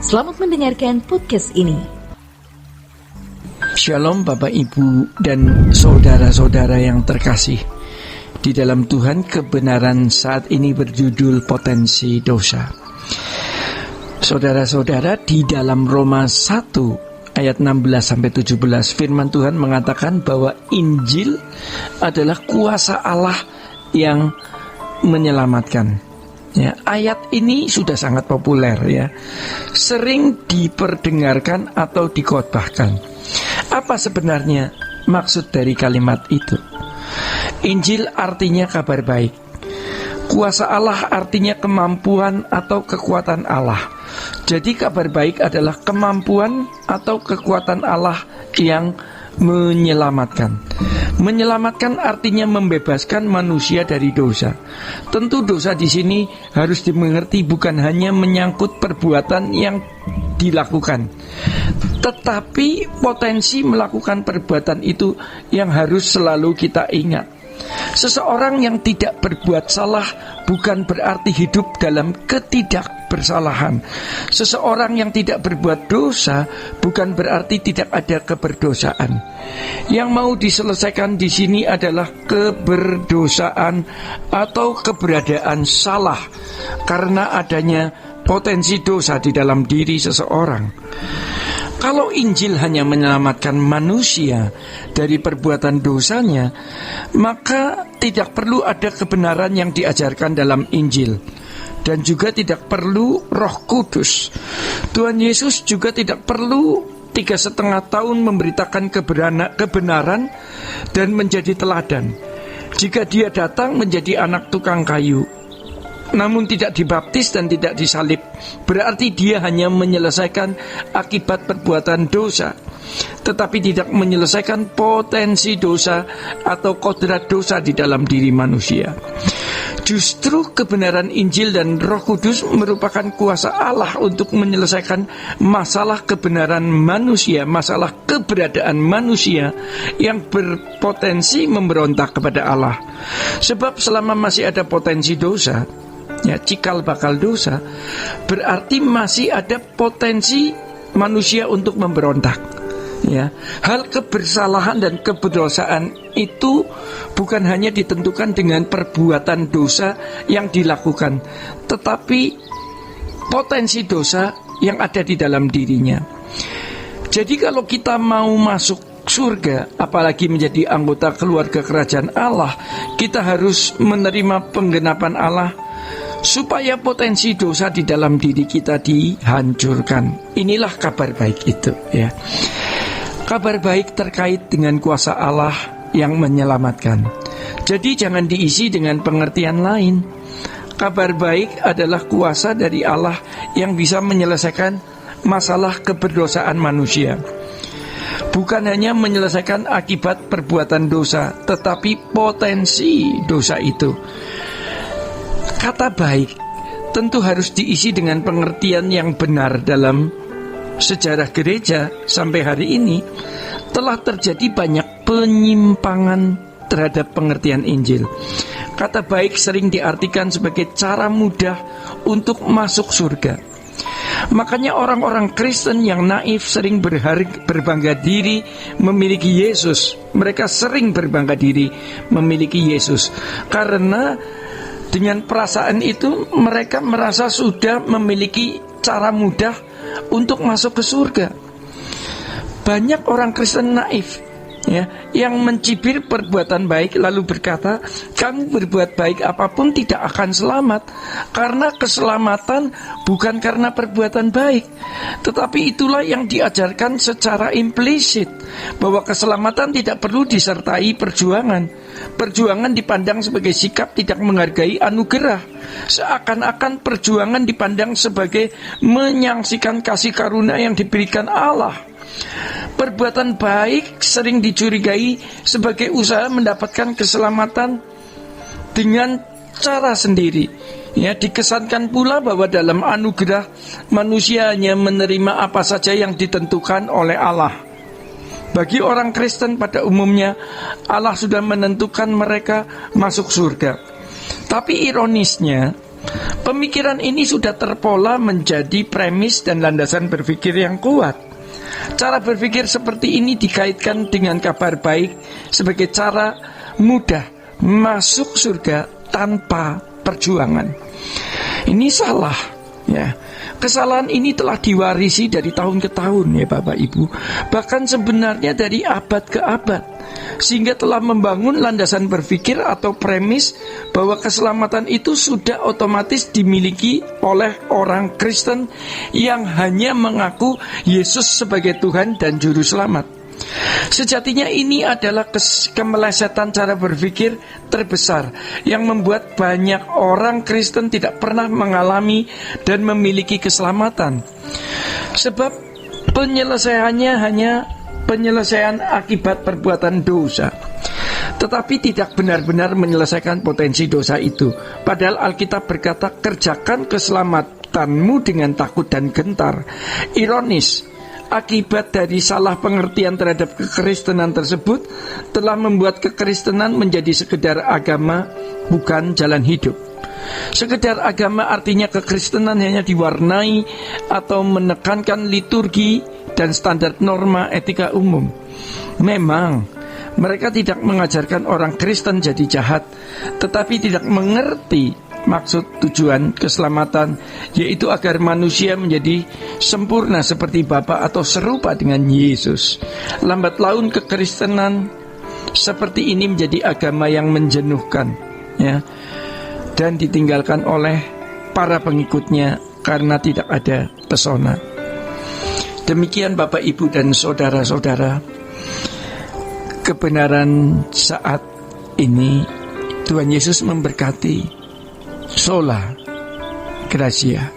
Selamat mendengarkan podcast ini. Shalom Bapak Ibu dan saudara-saudara yang terkasih. Di dalam Tuhan, kebenaran saat ini berjudul potensi dosa. Saudara-saudara, di dalam Roma 1 ayat 16-17 firman Tuhan mengatakan bahwa Injil adalah kuasa Allah yang menyelamatkan. Ya, ayat ini sudah sangat populer ya. Sering diperdengarkan atau dikhotbahkan. Apa sebenarnya maksud dari kalimat itu? Injil artinya kabar baik. Kuasa Allah artinya kemampuan atau kekuatan Allah. Jadi kabar baik adalah kemampuan atau kekuatan Allah yang menyelamatkan. Menyelamatkan artinya membebaskan manusia dari dosa. Tentu dosa di sini harus dimengerti bukan hanya menyangkut perbuatan yang dilakukan, tetapi potensi melakukan perbuatan itu yang harus selalu kita ingat. Seseorang yang tidak berbuat salah bukan berarti hidup dalam ketidakbersalahan. Seseorang yang tidak berbuat dosa bukan berarti tidak ada keberdosaan. Yang mau diselesaikan di sini adalah keberdosaan atau keberadaan salah karena adanya potensi dosa di dalam diri seseorang. Kalau Injil hanya menyelamatkan manusia dari perbuatan dosanya, maka tidak perlu ada kebenaran yang diajarkan dalam Injil. Dan juga tidak perlu Roh Kudus. Tuhan Yesus juga tidak perlu 3,5 tahun memberitakan kebenaran dan menjadi teladan. Jika dia datang menjadi anak tukang kayu, namun tidak dibaptis dan tidak disalib, berarti dia hanya menyelesaikan akibat perbuatan dosa, tetapi tidak menyelesaikan potensi dosa atau kodrat dosa di dalam diri manusia. Justru kebenaran Injil dan Roh Kudus merupakan kuasa Allah untuk menyelesaikan masalah kebenaran manusia, masalah keberadaan manusia yang berpotensi memberontak kepada Allah. Sebab selama masih ada potensi dosa, ya, cikal bakal dosa, berarti masih ada potensi manusia untuk memberontak. Ya, hal kebersalahan dan keberdosaan itu bukan hanya ditentukan dengan perbuatan dosa yang dilakukan, tetapi potensi dosa yang ada di dalam dirinya. Jadi kalau kita mau masuk surga, apalagi menjadi anggota keluarga kerajaan Allah, kita harus menerima penggenapan Allah supaya potensi dosa di dalam diri kita dihancurkan. Inilah kabar baik itu ya. Kabar baik terkait dengan kuasa Allah yang menyelamatkan. Jadi jangan diisi dengan pengertian lain. Kabar baik adalah kuasa dari Allah yang bisa menyelesaikan masalah keberdosaan manusia. Bukan hanya menyelesaikan akibat perbuatan dosa, tetapi potensi dosa itu. Kata baik tentu harus diisi dengan pengertian yang benar. Dalam sejarah gereja sampai hari ini telah terjadi banyak penyimpangan terhadap pengertian Injil. Kata baik sering diartikan sebagai cara mudah untuk masuk surga. Makanya orang-orang Kristen yang naif sering berbangga diri memiliki Yesus. Mereka sering berbangga diri memiliki Yesus karena dengan perasaan itu mereka merasa sudah memiliki cara mudah untuk masuk ke surga. Banyak orang Kristen naif ya, yang mencibir perbuatan baik lalu berkata, kamu berbuat baik apapun tidak akan selamat, karena keselamatan bukan karena perbuatan baik. Tetapi itulah yang diajarkan secara implisit, bahwa keselamatan tidak perlu disertai perjuangan. Perjuangan dipandang sebagai sikap tidak menghargai anugerah, seakan-akan perjuangan dipandang sebagai menyangsikan kasih karunia yang diberikan Allah. Perbuatan baik sering dicurigai sebagai usaha mendapatkan keselamatan dengan cara sendiri. Ya, dikesankan pula bahwa dalam anugerah manusia hanya menerima apa saja yang ditentukan oleh Allah. Bagi orang Kristen pada umumnya, Allah sudah menentukan mereka masuk surga. Tapi ironisnya, Pemikiran ini sudah terpola menjadi premis dan landasan berpikir yang kuat. Cara berpikir seperti ini dikaitkan dengan kabar baik sebagai cara mudah masuk surga tanpa perjuangan. Ini salah, ya. Kesalahan ini telah diwarisi dari tahun ke tahun, ya Bapak Ibu. Bahkan sebenarnya dari abad ke abad, sehingga telah membangun landasan berpikir atau premis bahwa keselamatan itu sudah otomatis dimiliki oleh orang Kristen yang hanya mengaku Yesus sebagai Tuhan dan Juru Selamat. Sejatinya ini adalah kemelesetan cara berpikir terbesar yang membuat banyak orang Kristen tidak pernah mengalami dan memiliki keselamatan. Sebab penyelesaiannya hanya penyelesaian akibat perbuatan dosa, tetapi tidak benar-benar menyelesaikan potensi dosa itu. Padahal Alkitab berkata, kerjakan keselamatanmu dengan takut dan gentar. Ironis, akibat dari salah pengertian terhadap kekristenan tersebut telah membuat kekristenan menjadi sekedar agama, bukan jalan hidup. Sekedar agama artinya kekristenan hanya diwarnai atau menekankan liturgi dan standar norma etika umum. Memang mereka tidak mengajarkan orang Kristen jadi jahat, tetapi tidak mengerti maksud tujuan keselamatan, yaitu agar manusia menjadi sempurna seperti Bapa atau serupa dengan Yesus. Lambat laun kekristenan seperti ini menjadi agama yang menjenuhkan, ya, dan ditinggalkan oleh para pengikutnya karena tidak ada pesona. Demikian Bapak, Ibu, dan saudara-saudara, kebenaran saat ini. Tuhan Yesus memberkati. Sola Gracia.